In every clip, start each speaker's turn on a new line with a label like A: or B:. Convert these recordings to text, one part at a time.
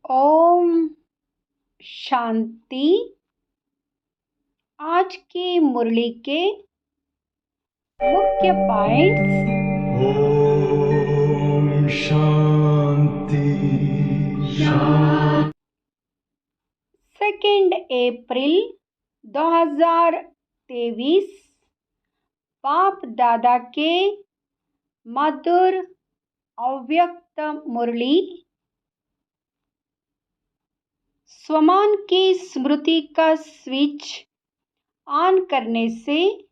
A: ओम शांति। आज की मुरली के मुख्य पॉइंट्स।
B: ओम शांति शांति।
A: 2 अप्रैल 2023 बाप दादा के मधुर अव्यक्त मुरली। स्वमान की स्मृति का स्विच ऑन करने से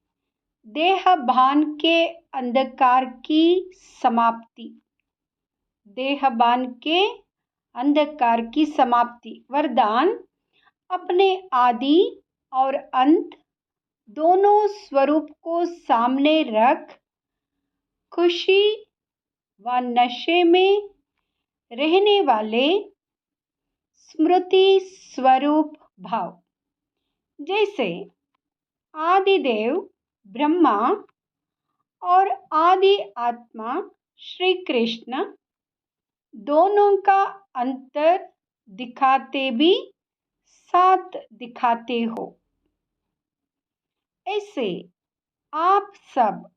A: देहभान के अंधकार की समाप्ति। देहभान के अंधकार की समाप्ति। वरदान: अपने आदि और अंत दोनों स्वरूप को सामने रख खुशी व नशे में रहने वाले स्मृति स्वरूप भाव। जैसे आदिदेव ब्रह्मा और आदि आत्मा श्री कृष्ण दोनों का अंतर दिखाते भी साथ दिखाते हो। ऐसे आप सब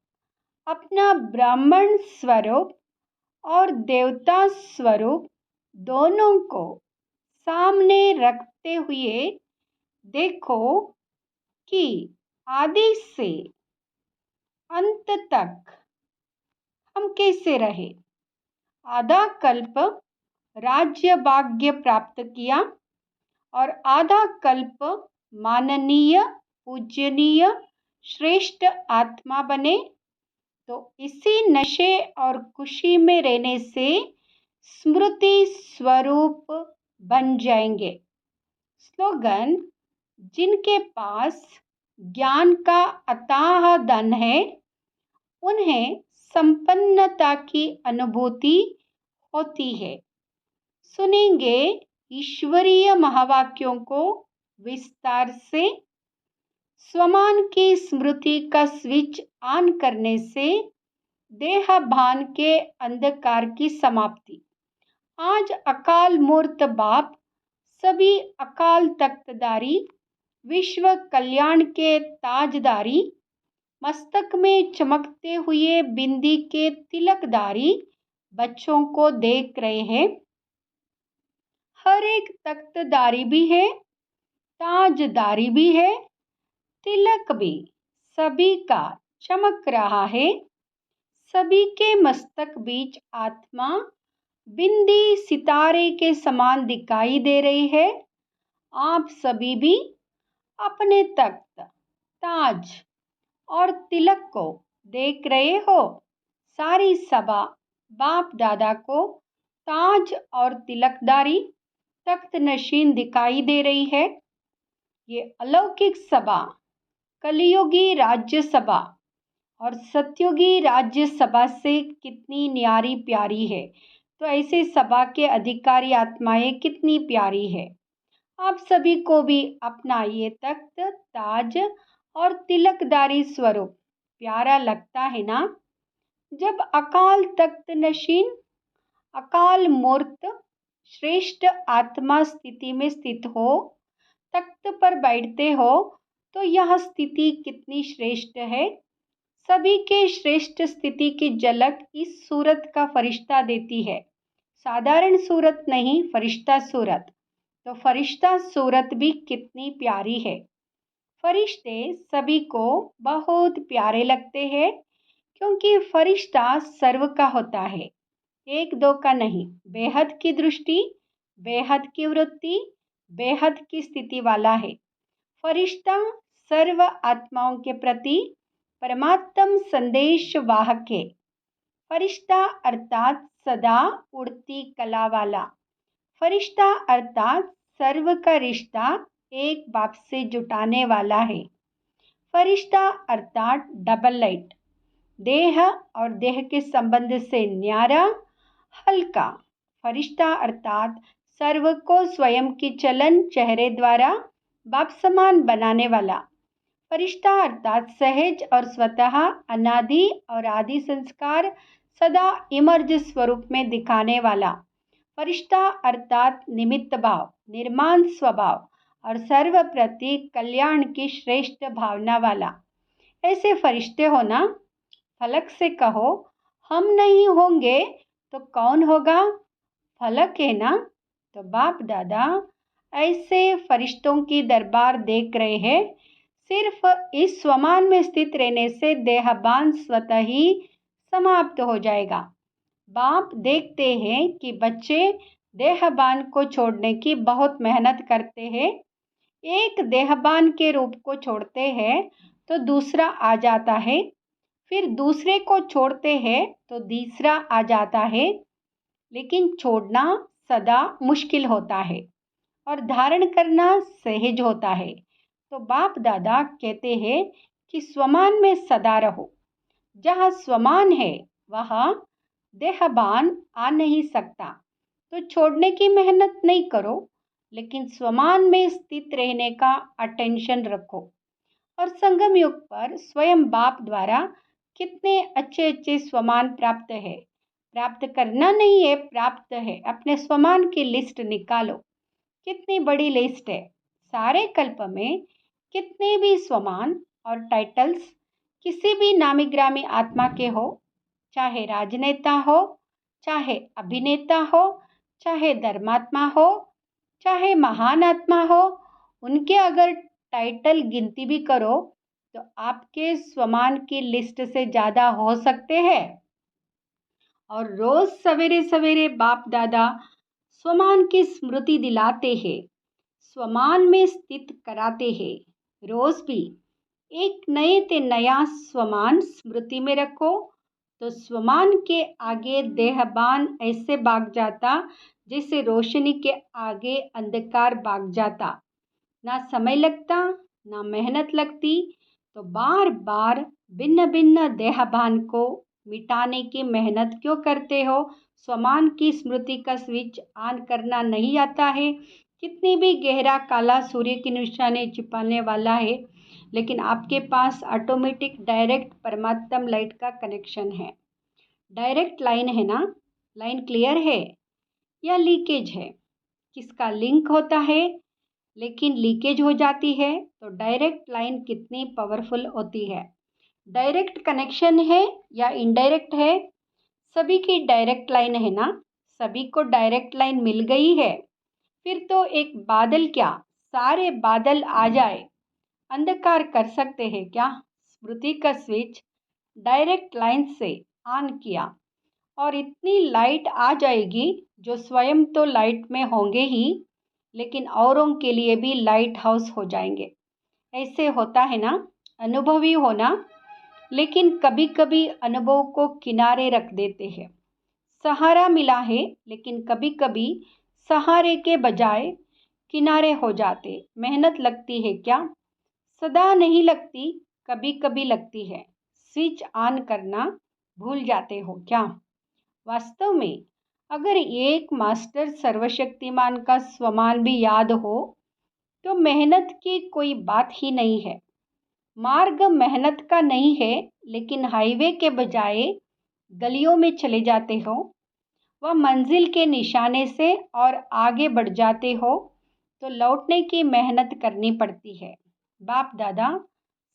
A: अपना ब्राह्मण स्वरूप और देवता स्वरूप दोनों को सामने रखते हुए देखो कि आदि से अंत तक हम कैसे रहे। आधा कल्प राज्य भाग्य प्राप्त किया और आधा कल्प माननीय पूजनीय श्रेष्ठ आत्मा बने, तो इसी नशे और खुशी में रहने से स्मृति स्वरूप बन जाएंगे। स्लोगन: जिनके पास ज्ञान का अथाह धन है उन्हें संपन्नता की अनुभूति होती है। सुनेंगे ईश्वरीय महावाक्यों को विस्तार से। स्वमान की स्मृति का स्विच ऑन करने से देहभान के अंधकार की समाप्ति। आज अकाल मूर्त बाप सभी अकाल तख्तधारी विश्व कल्याण के ताजदारी मस्तक में चमकते हुए बिंदी के तिलकधारी बच्चों को देख रहे हैं। हर एक तख्तधारी भी है, ताजदारी भी है, तिलक भी सभी का चमक रहा है। सभी के मस्तक बीच आत्मा बिंदी सितारे के समान दिखाई दे रही है। आप सभी भी अपने तख्त, ताज और तिलक को देख रहे हो। सारी सभा बाप दादा को ताज और तिलकदारी तख्त नशीन दिखाई दे रही है। ये अलौकिक सभा कलियुगी राज्य सभा और सत्युगी राज्य सभा से कितनी न्यारी प्यारी है। तो ऐसे सभा के अधिकारी आत्माएं कितनी प्यारी है। आप सभी को भी अपना ये तख्त, ताज और तिलकदारी स्वरूप प्यारा लगता है ना। जब अकाल तख्त नशीन, अकाल मूर्त श्रेष्ठ आत्मा स्थिति में स्थित हो, तख्त पर बैठते हो, तो यह स्थिति कितनी श्रेष्ठ है। सभी के श्रेष्ठ स्थिति की झलक इस सूरत का फरिश्ता देती है। साधारण सूरत नहीं, फरिश्ता सूरत। तो फरिश्ता सूरत भी कितनी प्यारी है। फरिश्ते सभी को बहुत प्यारे लगते हैं क्योंकि फरिश्ता सर्व का होता है, एक दो का नहीं। बेहद की दृष्टि, बेहद की वृत्ति, बेहद की स्थिति वाला है। फरिश्ता सर्व आत्माओं के प्रति परमात्म संदेश वाहक है। फरिश्ता अर्थात सदा उड़ती कला वाला। फरिश्ता अर्थात सर्व का रिश्ता एक बाप से जुटाने वाला है। फरिश्ता अर्थात डबल लाइट, देह और देह के संबंध से न्यारा, हल्का। फरिश्ता अर्थात सर्व को स्वयं की चलन चेहरे द्वारा बाप समान बनाने वाला। फरिश्ता अर्थात सहज और स्वतः अनादि और आदि संस्कार सदा इमर्ज स्वरूप में दिखाने वाला। फरिश्ता अर्थात निमित्त भाव, निर्माण स्वभाव और सर्व प्रति कल्याण की श्रेष्ठ भावना वाला। ऐसे फरिश्ते हो ना। फलक से कहो, हम नहीं होंगे तो कौन होगा? फलक है ना। तो बाप दादा ऐसे फरिश्तों की दरबार देख रहे हैं। सिर्फ इस स्वमान में स्थित रहने से देहभान स्वतः ही समाप्त हो जाएगा। बाप देखते हैं कि बच्चे देहभान को छोड़ने की बहुत मेहनत करते हैं। एक देहभान के रूप को छोड़ते हैं तो दूसरा आ जाता है, फिर दूसरे को छोड़ते हैं तो तीसरा आ जाता है। लेकिन छोड़ना सदा मुश्किल होता है और धारण करना सहज होता है। तो बाप दादा कहते हैं कि स्वमान में सदा रहो। जहाँ स्वमान है वहाँ देहभान आ नहीं सकता। तो छोड़ने की मेहनत नहीं करो, लेकिन स्वमान में स्थित रहने का अटेंशन रखो। और संगम युग पर स्वयं बाप द्वारा कितने अच्छे अच्छे स्वमान प्राप्त है। प्राप्त करना नहीं है, प्राप्त है। अपने स्वमान की लिस्ट निकालो। कितनी बड़ी लिस्ट है। सारे कल्प में कितने भी स्वमान और टाइटल्स किसी भी नामी ग्रामी आत्मा के हो, चाहे राजनेता हो, चाहे अभिनेता हो, चाहे धर्मात्मा हो, चाहे महान आत्मा हो, उनके अगर टाइटल गिनती भी करो तो आपके स्वमान की लिस्ट से ज़्यादा हो सकते हैं। और रोज सवेरे सवेरे बाप दादा स्वमान की स्मृति दिलाते हैं, स्वमान में स्थित कराते हैं। रोज भी एक नए ते नया स्वमान स्मृति में रखो तो स्वमान के आगे देहबान ऐसे भाग जाता जैसे रोशनी के आगे अंधकार भाग जाता। ना समय लगता, ना मेहनत लगती। तो बार बार भिन्न भिन्न देहभान को मिटाने की मेहनत क्यों करते हो? स्वमान की स्मृति का स्विच ऑन करना नहीं आता है। कितनी भी गहरा काला सूर्य की निशानी छिपाने वाला है, लेकिन आपके पास ऑटोमेटिक डायरेक्ट परमात्म लाइट का कनेक्शन है। डायरेक्ट लाइन है ना। लाइन क्लियर है या लीकेज है? किसका लिंक होता है लेकिन लीकेज हो जाती है। तो डायरेक्ट लाइन कितनी पावरफुल होती है। डायरेक्ट कनेक्शन है या इनडायरेक्ट है? सभी की डायरेक्ट लाइन है ना। सभी को डायरेक्ट लाइन मिल गई है। फिर तो एक बादल क्या, सारे बादल आ जाए, अंधकार कर सकते हैं क्या? स्मृति का स्विच डायरेक्ट लाइन से ऑन किया और इतनी लाइट आ जाएगी जो स्वयं तो लाइट में होंगे ही, लेकिन औरों के लिए भी लाइट हाउस हो जाएंगे। ऐसे होता है ना। अनुभवी होना, लेकिन कभी कभी अनुभव को किनारे रख देते हैं। सहारा मिला है, लेकिन कभी कभी सहारे के बजाय किनारे हो जाते। मेहनत लगती है क्या? सदा नहीं लगती, कभी कभी लगती है। स्विच ऑन करना भूल जाते हो क्या? वास्तव में अगर एक मास्टर सर्वशक्तिमान का स्वमान भी याद हो तो मेहनत की कोई बात ही नहीं है। मार्ग मेहनत का नहीं है, लेकिन हाईवे के बजाय गलियों में चले जाते हो, वह मंजिल के निशाने से और आगे बढ़ जाते हो तो लौटने की मेहनत करनी पड़ती है। बाप दादा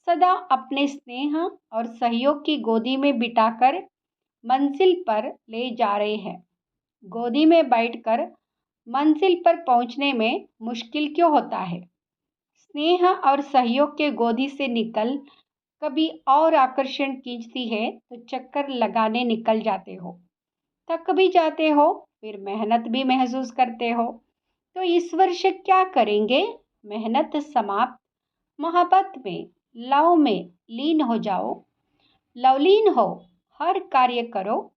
A: सदा अपने स्नेह और सहयोग की गोदी में बिठाकर मंजिल पर ले जा रहे हैं। गोदी में बैठकर मंजिल पर पहुंचने में मुश्किल क्यों होता है? स्नेह और सहयोग के गोदी से निकल कभी और आकर्षण खींचती है तो चक्कर लगाने निकल जाते हो, थक भी जाते हो, फिर मेहनत भी महसूस करते हो। तो इस वर्ष क्या करेंगे? मेहनत समाप्त, मोहब्बत में, लव में लीन हो जाओ। लवलीन हो, हर कार्य करो।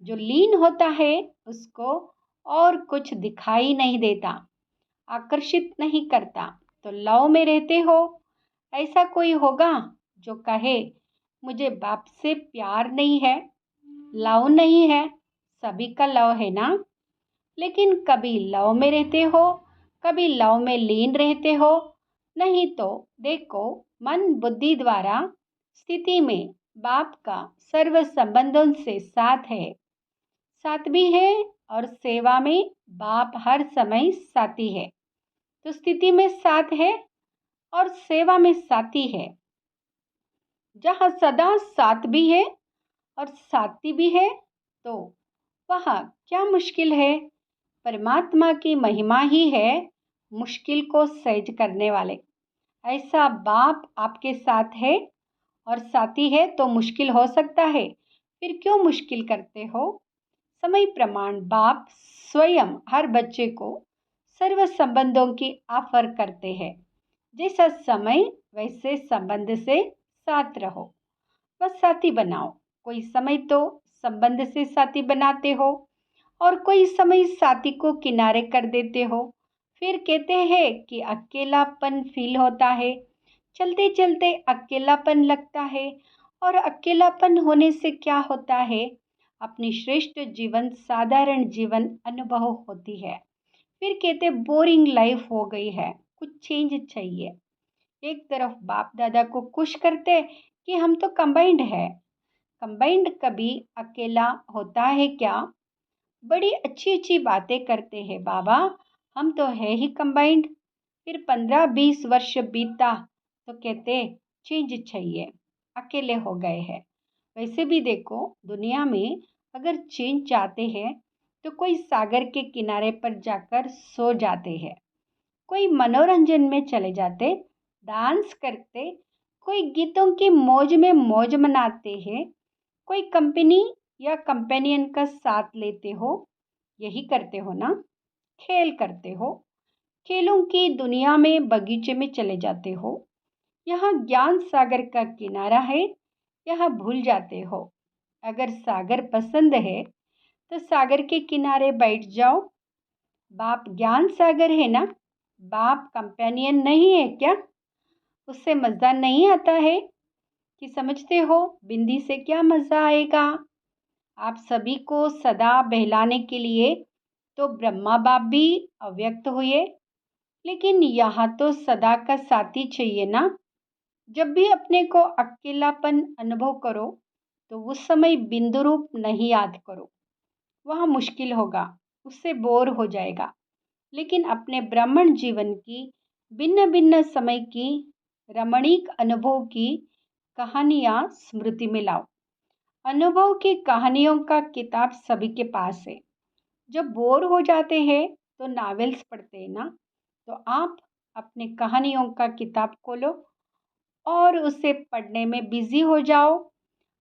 A: जो लीन होता है उसको और कुछ दिखाई नहीं देता, आकर्षित नहीं करता। तो लव में रहते हो। ऐसा कोई होगा जो कहे मुझे बाप से प्यार नहीं है? लव नहीं है, सभी का लव है ना। लेकिन कभी लव में रहते हो, कभी लव में लीन रहते हो। नहीं तो देखो, मन बुद्धि द्वारा स्थिति में बाप का सर्व संबंधों से साथ है। साथ भी है और सेवा में बाप हर समय साथी है। तो स्थिति में साथ है और सेवा में साथी है। जहाँ सदा साथ भी है और साथी भी है, तो वहाँ क्या मुश्किल है? परमात्मा की महिमा ही है मुश्किल को सहज करने वाले। ऐसा बाप आपके साथ है और साथी है तो मुश्किल हो सकता है, फिर क्यों मुश्किल करते हो? समय प्रमाण बाप स्वयं हर बच्चे को सर्व संबंधों की ऑफर करते हैं। जैसा समय वैसे संबंध से साथ रहो, बस साथी बनाओ। कोई समय तो संबंध से साथी बनाते हो और कोई समय साथी को किनारे कर देते हो। फिर कहते हैं कि अकेलापन फील होता है, चलते चलते अकेलापन लगता है। और अकेलापन होने से क्या होता है? अपनी श्रेष्ठ जीवन, साधारण जीवन अनुभव होती है। फिर कहते बोरिंग लाइफ हो गई है, कुछ चेंज चाहिए। एक तरफ बाप दादा को खुश करते कि हम तो कंबाइंड है। कंबाइंड कभी अकेला होता है क्या? बड़ी अच्छी अच्छी बातें करते हैं बाबा, हम तो है ही कंबाइंड। फिर 15-20 वर्ष बीता तो कहते चेंज चाहिए, अकेले हो गए हैं। वैसे भी देखो, दुनिया में अगर चेंज चाहते हैं तो कोई सागर के किनारे पर जाकर सो जाते हैं, कोई मनोरंजन में चले जाते, डांस करते, कोई गीतों की मौज में मौज मनाते हैं, कोई कंपनी या कंपेनियन का साथ लेते हो। यही करते हो ना? खेल करते हो, खेलों की दुनिया में बगीचे में चले जाते हो। यहाँ ज्ञान सागर का किनारा है, यहाँ भूल जाते हो। अगर सागर पसंद है तो सागर के किनारे बैठ जाओ। बाप ज्ञान सागर है ना, बाप कंपेनियन नहीं है क्या? उससे मज़ा नहीं आता है कि समझते हो? बिंदी से क्या मज़ा आएगा? आप सभी को सदा बहलाने के लिए तो ब्रह्मा बाप भी अव्यक्त हुए, लेकिन यहाँ तो सदा का साथी चाहिए ना। जब भी अपने को अकेलापन अनुभव करो तो उस समय बिंदु रूप नहीं याद करो, वहाँ मुश्किल होगा, उससे बोर हो जाएगा। लेकिन अपने ब्राह्मण जीवन की भिन्न भिन्न समय की रमणीक अनुभव की कहानियाँ स्मृति में लाओ। अनुभव की कहानियों का किताब सभी के पास है। जब बोर हो जाते हैं तो नावेल्स पढ़ते हैं ना, तो आप अपने कहानियों का किताब खोलो और उसे पढ़ने में बिजी हो जाओ।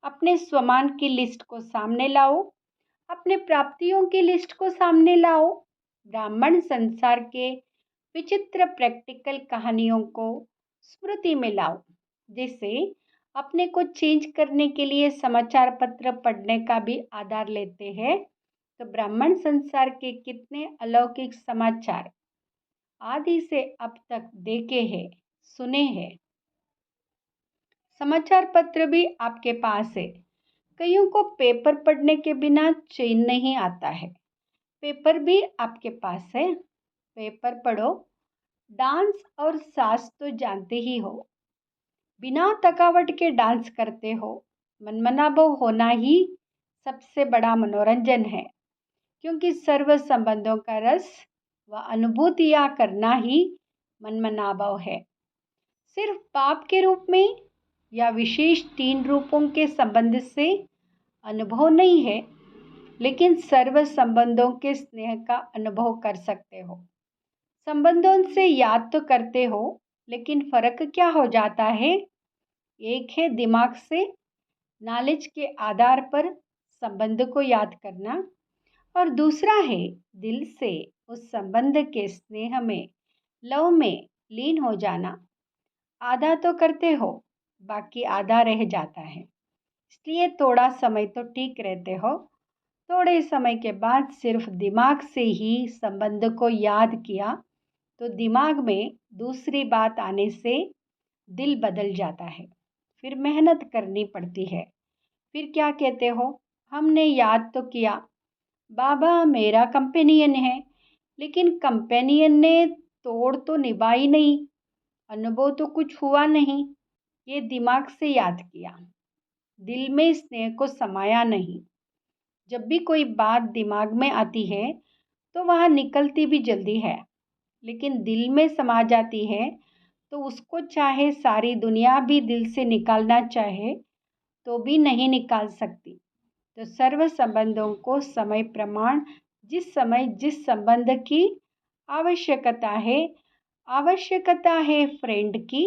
A: अपने स्वमान की लिस्ट को सामने लाओ, अपने प्राप्तियों की लिस्ट को सामने लाओ। ब्राह्मण संसार के विचित्र प्रैक्टिकल कहानियों को स्मृति में लाओ। जैसे अपने को चेंज करने के लिए समाचार पत्र पढ़ने का भी आधार लेते हैं, तो ब्राह्मण संसार के कितने अलौकिक समाचार आदि से अब तक देखे हैं, सुने हैं। समाचार पत्र भी आपके पास है। कईयों को पेपर पढ़ने के बिना चैन नहीं आता है। पेपर भी आपके पास है, पेपर पढ़ो। डांस और साज तो जानते ही हो, बिना थकावट के डांस करते हो। मनमनाभाव होना ही सबसे बड़ा मनोरंजन है, क्योंकि सर्व संबंधों का रस व अनुभूतियाँ करना ही मनमनाभाव है। सिर्फ पाप के रूप में या विशेष 3 रूपों के संबंध से अनुभव नहीं है, लेकिन सर्व संबंधों के स्नेह का अनुभव कर सकते हो। संबंधों से याद तो करते हो, लेकिन फर्क क्या हो जाता है? एक है दिमाग से, नॉलेज के आधार पर संबंध को याद करना, और दूसरा है दिल से उस संबंध के स्नेह में, लव में लीन हो जाना। आधा तो करते हो, बाकी आधा रह जाता है। इसलिए थोड़ा समय तो ठीक रहते हो, थोड़े समय के बाद सिर्फ दिमाग से ही संबंध को याद किया तो दिमाग में दूसरी बात आने से दिल बदल जाता है। फिर मेहनत करनी पड़ती है। फिर क्या कहते हो? हमने याद तो किया, बाबा मेरा कंपेनियन है, लेकिन कंपेनियन ने तोड़ तो निभाई नहीं, अनुभव तो कुछ हुआ नहीं। ये दिमाग से याद किया, दिल में स्नेह को समाया नहीं। जब भी कोई बात दिमाग में आती है तो वह निकलती भी जल्दी है, लेकिन दिल में समा जाती है तो उसको चाहे सारी दुनिया भी दिल से निकालना चाहे तो भी नहीं निकाल सकती। तो सर्व संबंधों को समय प्रमाण, जिस समय जिस संबंध की आवश्यकता है फ्रेंड की,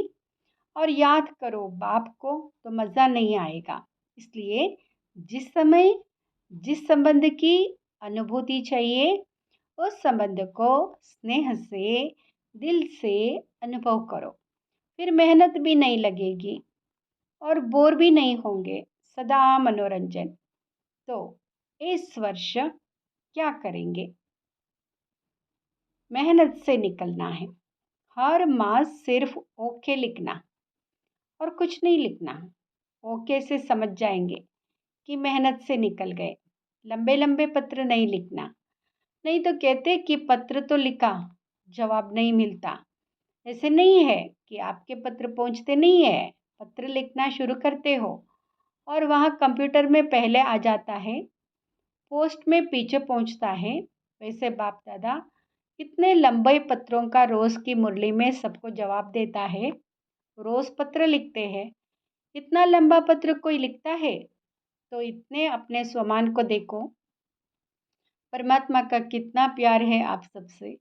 A: और याद करो बाप को तो मज़ा नहीं आएगा। इसलिए जिस समय जिस संबंध की अनुभूति चाहिए उस संबंध को स्नेह से, दिल से अनुभव करो। फिर मेहनत भी नहीं लगेगी और बोर भी नहीं होंगे, सदा मनोरंजन। तो इस वर्ष क्या करेंगे? मेहनत से निकलना है। हर मास सिर्फ ओके लिखना और कुछ नहीं लिखना। ओके से समझ जाएंगे कि मेहनत से निकल गए। लंबे लंबे पत्र नहीं लिखना, नहीं तो कहते कि पत्र तो लिखा, जवाब नहीं मिलता। ऐसे नहीं है कि आपके पत्र पहुंचते नहीं है, पत्र लिखना शुरू करते हो और वहाँ कंप्यूटर में पहले आ जाता है, पोस्ट में पीछे पहुंचता है। वैसे बाप दादा इतने लंबे पत्रों का रोज़ की मुरली में सबको जवाब देता है। रोज़ पत्र लिखते हैं, इतना लंबा पत्र कोई लिखता है? तो इतने अपने स्वमान को देखो। परमात्मा का कितना प्यार है आप सबसे।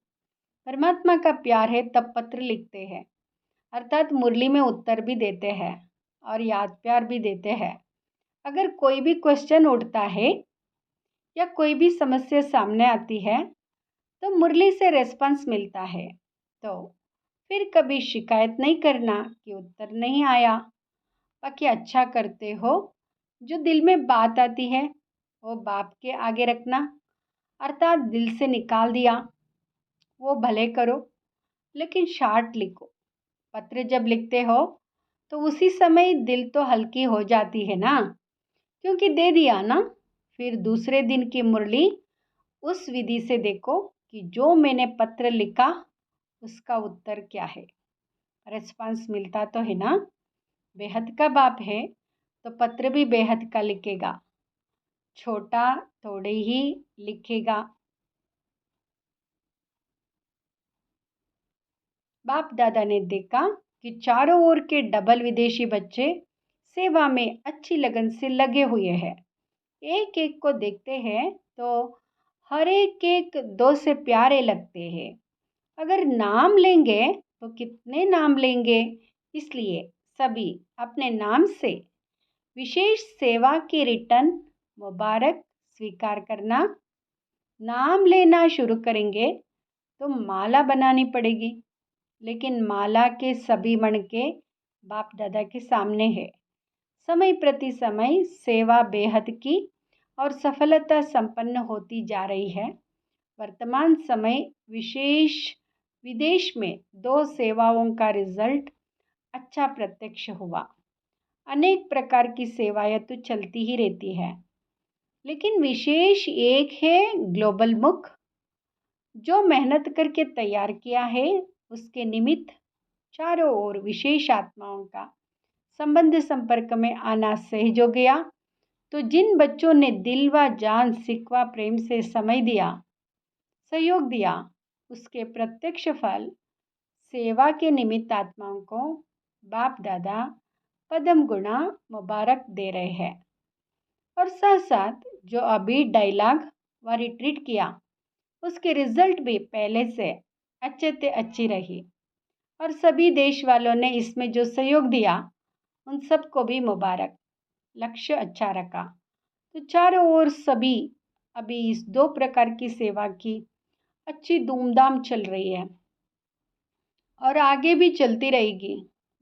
A: परमात्मा का प्यार है तब पत्र लिखते हैं, अर्थात मुरली में उत्तर भी देते हैं और याद प्यार भी देते हैं। अगर कोई भी क्वेश्चन उठता है या कोई भी समस्या सामने आती है तो मुरली से रेस्पॉन्स मिलता है। तो फिर कभी शिकायत नहीं करना कि उत्तर नहीं आया। बाकी अच्छा करते हो, जो दिल में बात आती है वो बाप के आगे रखना, अर्थात दिल से निकाल दिया वो भले करो, लेकिन शार्ट लिखो। पत्र जब लिखते हो तो उसी समय दिल तो हल्की हो जाती है ना, क्योंकि दे दिया ना। फिर दूसरे दिन की मुरली उस विधि से देखो कि जो मैंने पत्र लिखा उसका उत्तर क्या है। रिस्पांस मिलता तो है ना। बेहद का बाप है तो पत्र भी बेहद का लिखेगा, छोटा थोड़े ही लिखेगा। बाप दादा ने देखा कि चारों ओर के डबल विदेशी बच्चे सेवा में अच्छी लगन से लगे हुए हैं। एक एक को देखते हैं तो हर एक एक दो से प्यारे लगते हैं। अगर नाम लेंगे तो कितने नाम लेंगे, इसलिए सभी अपने नाम से विशेष सेवा की रिटर्न मुबारक स्वीकार करना। नाम लेना शुरू करेंगे तो माला बनानी पड़ेगी, लेकिन माला के सभी मणके बाप दादा के सामने है। समय प्रति समय सेवा बेहद की और सफलता संपन्न होती जा रही है। वर्तमान समय विदेश में 2 सेवाओं का रिजल्ट अच्छा प्रत्यक्ष हुआ। अनेक प्रकार की सेवाएं तो चलती ही रहती है, लेकिन विशेष एक है ग्लोबल मुख, जो मेहनत करके तैयार किया है। उसके निमित्त चारों ओर विशेष आत्माओं का संबंध संपर्क में आना सहज हो गया। तो जिन बच्चों ने दिल व जान सिकवा प्रेम से समय दिया, सहयोग दिया, उसके प्रत्यक्ष फल सेवा के निमित्त आत्माओं को बाप दादा पदम गुणा मुबारक दे रहे हैं। और साथ साथ जो अभी डायलॉग व रिट्रीट किया उसके रिजल्ट भी पहले से अच्छे से अच्छी रही। और सभी देश वालों ने इसमें जो सहयोग दिया उन सबको भी मुबारक। लक्ष्य अच्छा रखा तो चारों ओर सभी अभी इस 2 प्रकार की सेवा की अच्छी धूमधाम चल रही है और आगे भी चलती रहेगी।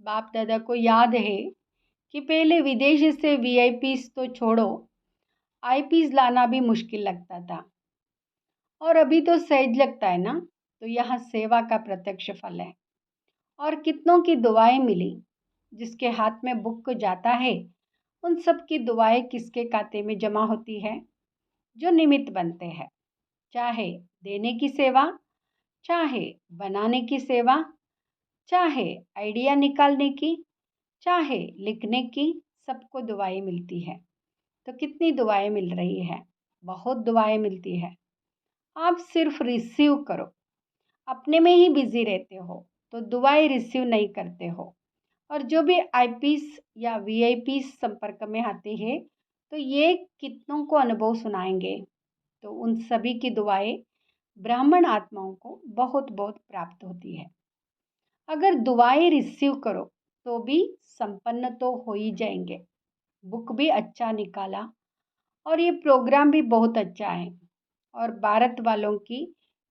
A: बाप दादा को याद है कि पहले विदेश से वीआईपीस तो छोड़ो, आईपीस लाना भी मुश्किल लगता था और अभी तो सहज लगता है ना। तो यह सेवा का प्रत्यक्ष फल है। और कितनों की दुआएं मिली। जिसके हाथ में बुक जाता है उन सब की दुआएं किसके खाते में जमा होती है? जो निमित्त बनते हैं। चाहे देने की सेवा, चाहे बनाने की सेवा, चाहे आइडिया निकालने की, चाहे लिखने की, सबको दुआएं मिलती है। तो कितनी दुआएं मिल रही है। बहुत दुआएं मिलती है। आप सिर्फ रिसीव करो। अपने में ही बिजी रहते हो तो दुआएं रिसीव नहीं करते हो। और जो भी आईपीस या वीआईपी संपर्क में आते हैं तो ये कितनों को अनुभव सुनाएंगे। तो उन सभी की दुआएं ब्राह्मण आत्माओं को बहुत बहुत प्राप्त होती है। अगर दुआएं रिसीव करो तो भी संपन्न तो हो ही जाएंगे। बुक भी अच्छा निकाला और ये प्रोग्राम भी बहुत अच्छा है। और भारत वालों की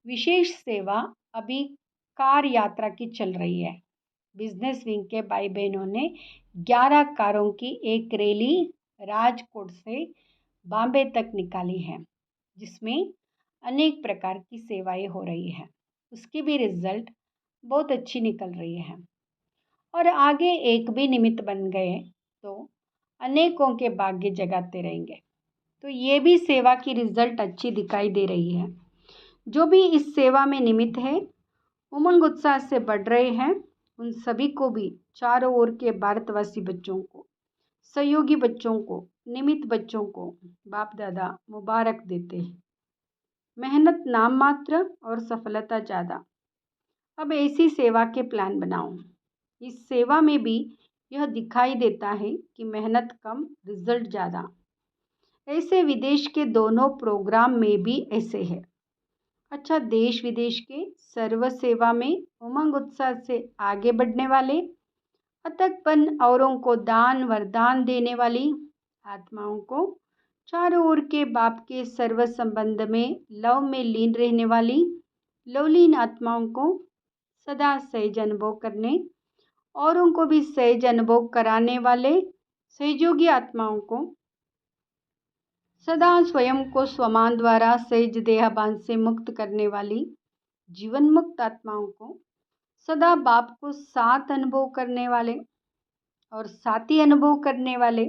A: विशेष सेवा अभी कार यात्रा की चल रही है। बिजनेस विंग के भाई बहनों ने 11 कारों की एक रैली राजकोट से बॉम्बे तक निकाली है, जिसमें अनेक प्रकार की सेवाएं हो रही हैं। उसकी भी रिजल्ट बहुत अच्छी निकल रही है। और आगे एक भी निमित्त बन गए तो अनेकों के भाग्य जगाते रहेंगे। तो ये भी सेवा की रिजल्ट अच्छी दिखाई दे रही है। जो भी इस सेवा में निमित्त है, उमंग उत्साह से बढ़ रहे हैं, उन सभी को भी चारों ओर के भारतवासी बच्चों को, सहयोगी बच्चों को, निमित्त बच्चों को बाप दादा मुबारक देते हैं। मेहनत नाम मात्र और सफलता ज़्यादा। अब ऐसी सेवा के प्लान बनाओ। इस सेवा में भी यह दिखाई देता है कि मेहनत कम, रिजल्ट ज़्यादा। ऐसे विदेश के दोनों प्रोग्राम में भी ऐसे है। अच्छा, देश विदेश के सर्व सेवा में उमंग उत्साह से आगे बढ़ने वाले, अथकपन औरों को दान वरदान देने वाली आत्माओं को, चारों ओर के बाप के सर्व संबंध में लव में लीन रहने वाली लवलीन आत्माओं को सदा सहज अनुभव करने, औरों को भी सहज अनुभव कराने वाले सहयोगी आत्माओं को, सदा स्वयं को स्वमान द्वारा सहज देहभान से मुक्त करने वाली जीवन मुक्त आत्माओं को, सदा बाप को साथ अनुभव करने वाले और साथी अनुभव करने वाले